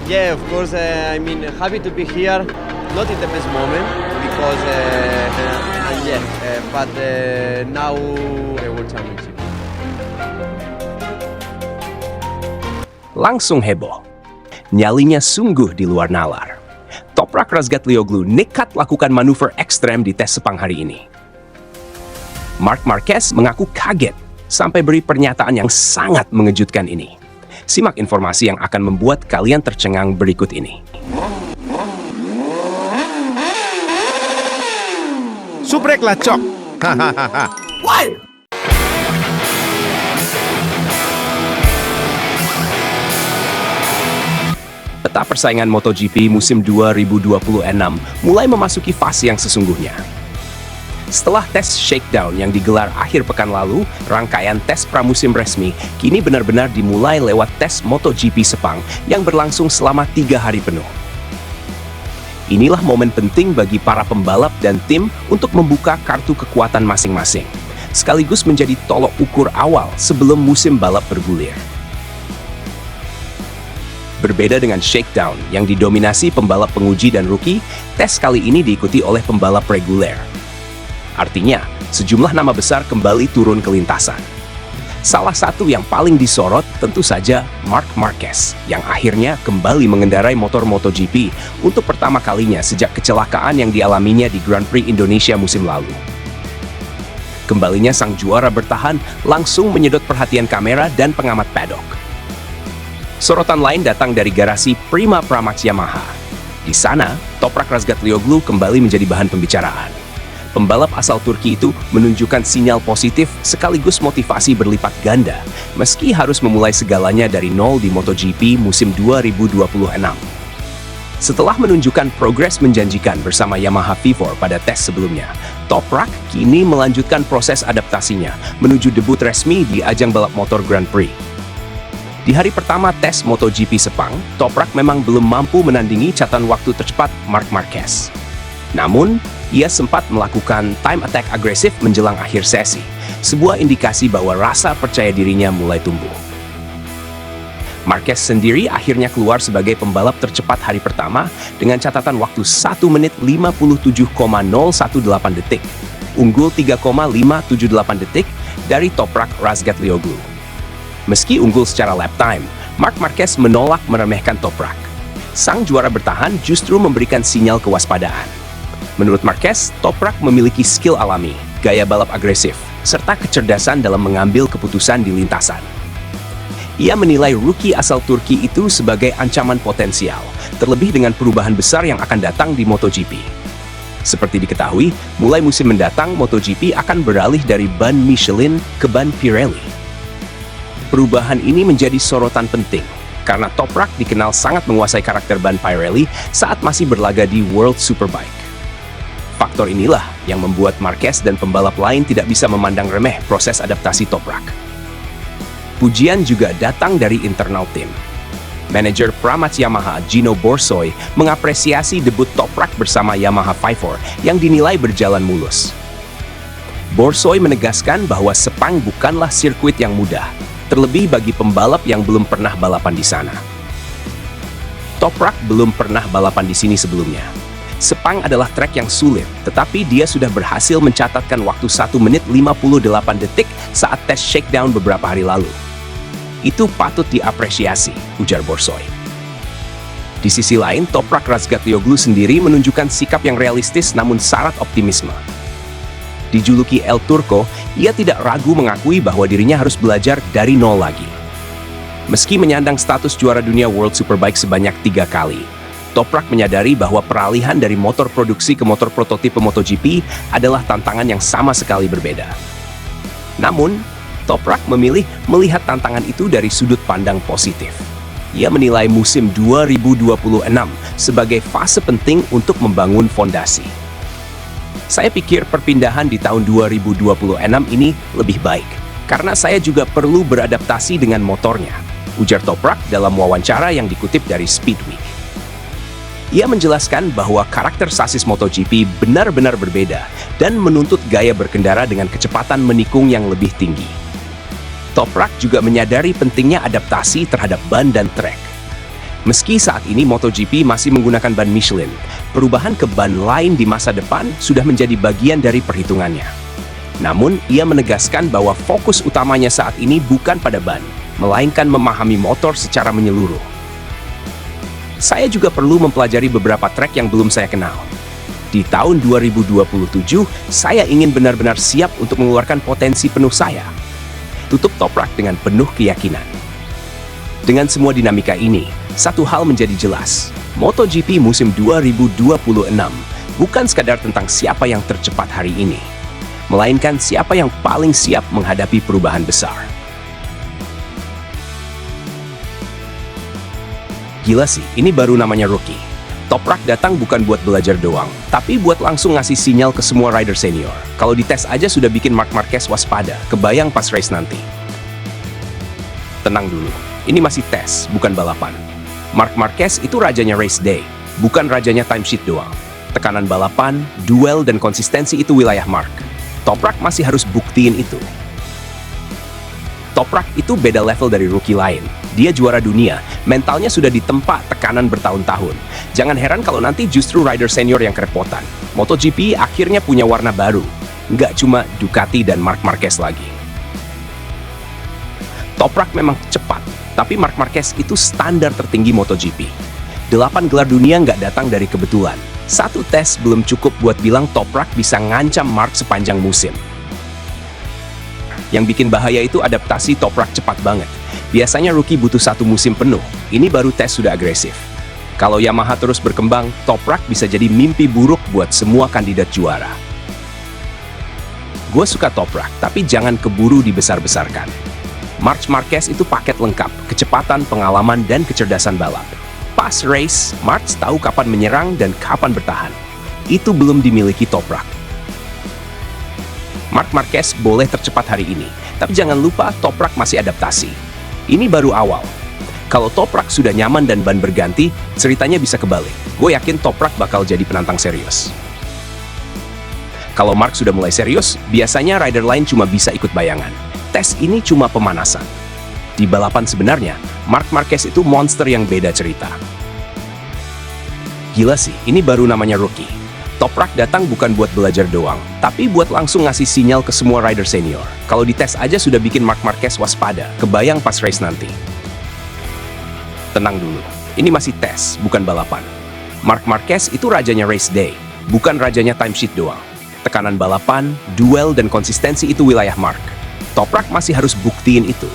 Yeah, of course. I mean, happy to be here. Not in the best moment because, but now the World Championship. Langsung heboh. Nyalinya sungguh di luar nalar. Toprak Razgatlioglu nekat lakukan manuver ekstrem di tes Sepang hari ini. Marc Marquez mengaku kaget sampai beri pernyataan yang sangat mengejutkan ini. Simak informasi yang akan membuat kalian tercengang berikut ini. Subrek lacok. Hahaha. Peta persaingan MotoGP musim 2026 mulai memasuki fase yang sesungguhnya. Setelah tes shakedown yang digelar akhir pekan lalu, rangkaian tes pramusim resmi kini benar-benar dimulai lewat tes MotoGP Sepang yang berlangsung selama 3 hari penuh. Inilah momen penting bagi para pembalap dan tim untuk membuka kartu kekuatan masing-masing, sekaligus menjadi tolok ukur awal sebelum musim balap bergulir. Berbeda dengan shakedown yang didominasi pembalap penguji dan rookie, tes kali ini diikuti oleh pembalap reguler. Artinya, sejumlah nama besar kembali turun ke lintasan. Salah satu yang paling disorot tentu saja Marc Marquez, yang akhirnya kembali mengendarai motor MotoGP untuk pertama kalinya sejak kecelakaan yang dialaminya di Grand Prix Indonesia musim lalu. Kembalinya sang juara bertahan langsung menyedot perhatian kamera dan pengamat paddock. Sorotan lain datang dari garasi Prima Pramac Yamaha. Di sana, Toprak Razgatlioglu kembali menjadi bahan pembicaraan. Pembalap asal Turki itu menunjukkan sinyal positif sekaligus motivasi berlipat ganda, meski harus memulai segalanya dari nol di MotoGP musim 2026. Setelah menunjukkan progres menjanjikan bersama Yamaha V4 pada tes sebelumnya, Toprak kini melanjutkan proses adaptasinya menuju debut resmi di ajang balap motor Grand Prix. Di hari pertama tes MotoGP Sepang, Toprak memang belum mampu menandingi catatan waktu tercepat Marc Marquez. Namun, ia sempat melakukan time attack agresif menjelang akhir sesi, sebuah indikasi bahwa rasa percaya dirinya mulai tumbuh. Marquez sendiri akhirnya keluar sebagai pembalap tercepat hari pertama dengan catatan waktu 1 menit 57,018 detik, unggul 3,578 detik dari Toprak Razgatlioglu. Meski unggul secara lap time, Marc Marquez menolak meremehkan Toprak. Sang juara bertahan justru memberikan sinyal kewaspadaan. Menurut Marquez, Toprak memiliki skill alami, gaya balap agresif, serta kecerdasan dalam mengambil keputusan di lintasan. Ia menilai rookie asal Turki itu sebagai ancaman potensial, terlebih dengan perubahan besar yang akan datang di MotoGP. Seperti diketahui, mulai musim mendatang MotoGP akan beralih dari ban Michelin ke ban Pirelli. Perubahan ini menjadi sorotan penting karena Toprak dikenal sangat menguasai karakter ban Pirelli saat masih berlaga di World Superbike. Faktor inilah yang membuat Marquez dan pembalap lain tidak bisa memandang remeh proses adaptasi Toprak. Pujian juga datang dari internal tim. Manajer Pramac Yamaha Gino Borsoy mengapresiasi debut Toprak bersama Yamaha V4 yang dinilai berjalan mulus. Borsoy menegaskan bahwa Sepang bukanlah sirkuit yang mudah, terlebih bagi pembalap yang belum pernah balapan di sana. Toprak belum pernah balapan di sini sebelumnya. Sepang adalah trek yang sulit, tetapi dia sudah berhasil mencatatkan waktu 1 menit 58 detik saat tes shakedown beberapa hari lalu. Itu patut diapresiasi, ujar Borsoy. Di sisi lain, Toprak Razgatlioglu sendiri menunjukkan sikap yang realistis namun syarat optimisme. Dijuluki El Turco, ia tidak ragu mengakui bahwa dirinya harus belajar dari nol lagi. Meski menyandang status juara dunia World Superbike sebanyak 3 kali, Toprak menyadari bahwa peralihan dari motor produksi ke motor prototipe MotoGP adalah tantangan yang sama sekali berbeda. Namun, Toprak memilih melihat tantangan itu dari sudut pandang positif. Ia menilai musim 2026 sebagai fase penting untuk membangun fondasi. Saya pikir perpindahan di tahun 2026 ini lebih baik, karena saya juga perlu beradaptasi dengan motornya, ujar Toprak dalam wawancara yang dikutip dari Speedweek. Ia menjelaskan bahwa karakter sasis MotoGP benar-benar berbeda dan menuntut gaya berkendara dengan kecepatan menikung yang lebih tinggi. Toprak juga menyadari pentingnya adaptasi terhadap ban dan trek. Meski saat ini MotoGP masih menggunakan ban Michelin, perubahan ke ban lain di masa depan sudah menjadi bagian dari perhitungannya. Namun, ia menegaskan bahwa fokus utamanya saat ini bukan pada ban, melainkan memahami motor secara menyeluruh. Saya juga perlu mempelajari beberapa trek yang belum saya kenal. Di tahun 2027, saya ingin benar-benar siap untuk mengeluarkan potensi penuh saya. Tutup Toprak dengan penuh keyakinan. Dengan semua dinamika ini, satu hal menjadi jelas. MotoGP musim 2026 bukan sekadar tentang siapa yang tercepat hari ini, melainkan siapa yang paling siap menghadapi perubahan besar. Gila sih, ini baru namanya rookie. Toprak datang bukan buat belajar doang, tapi buat langsung ngasih sinyal ke semua rider senior. Kalau dites aja sudah bikin Marc Marquez waspada, kebayang pas race nanti. Tenang dulu, ini masih tes, bukan balapan. Marc Marquez itu rajanya race day, bukan rajanya timesheet doang. Tekanan balapan, duel, dan konsistensi itu wilayah Marc. Toprak masih harus buktiin itu. Toprak itu beda level dari rookie lain. Dia juara dunia, mentalnya sudah ditempa tekanan bertahun-tahun. Jangan heran kalau nanti justru rider senior yang kerepotan. MotoGP akhirnya punya warna baru. Nggak cuma Ducati dan Marc Marquez lagi. Toprak memang cepat, tapi Marc Marquez itu standar tertinggi MotoGP. 8 gelar dunia nggak datang dari kebetulan. Satu tes belum cukup buat bilang Toprak bisa ngancam Marc sepanjang musim. Yang bikin bahaya itu adaptasi Toprak cepat banget. Biasanya rookie butuh 1 musim penuh, ini baru tes sudah agresif. Kalau Yamaha terus berkembang, Toprak bisa jadi mimpi buruk buat semua kandidat juara. Gue suka Toprak, tapi jangan keburu dibesar-besarkan. Marc Marquez itu paket lengkap, kecepatan, pengalaman, dan kecerdasan balap. Pas race, Marc tahu kapan menyerang dan kapan bertahan. Itu belum dimiliki Toprak. Marc Marquez boleh tercepat hari ini, tapi jangan lupa Toprak masih adaptasi. Ini baru awal. Kalau Toprak sudah nyaman dan ban berganti, ceritanya bisa kebalik. Gue yakin Toprak bakal jadi penantang serius. Kalau Marc sudah mulai serius, biasanya rider lain cuma bisa ikut bayangan. Tes ini cuma pemanasan. Di balapan sebenarnya, Marc Marquez itu monster yang beda cerita. Gila sih, ini baru namanya rookie. Toprak datang bukan buat belajar doang, tapi buat langsung ngasih sinyal ke semua rider senior. Kalau dites aja sudah bikin Marc Marquez waspada, kebayang pas race nanti. Tenang dulu, ini masih tes, bukan balapan. Marc Marquez itu rajanya race day, bukan rajanya timesheet doang. Tekanan balapan, duel, dan konsistensi itu wilayah Marc. Toprak masih harus buktiin itu.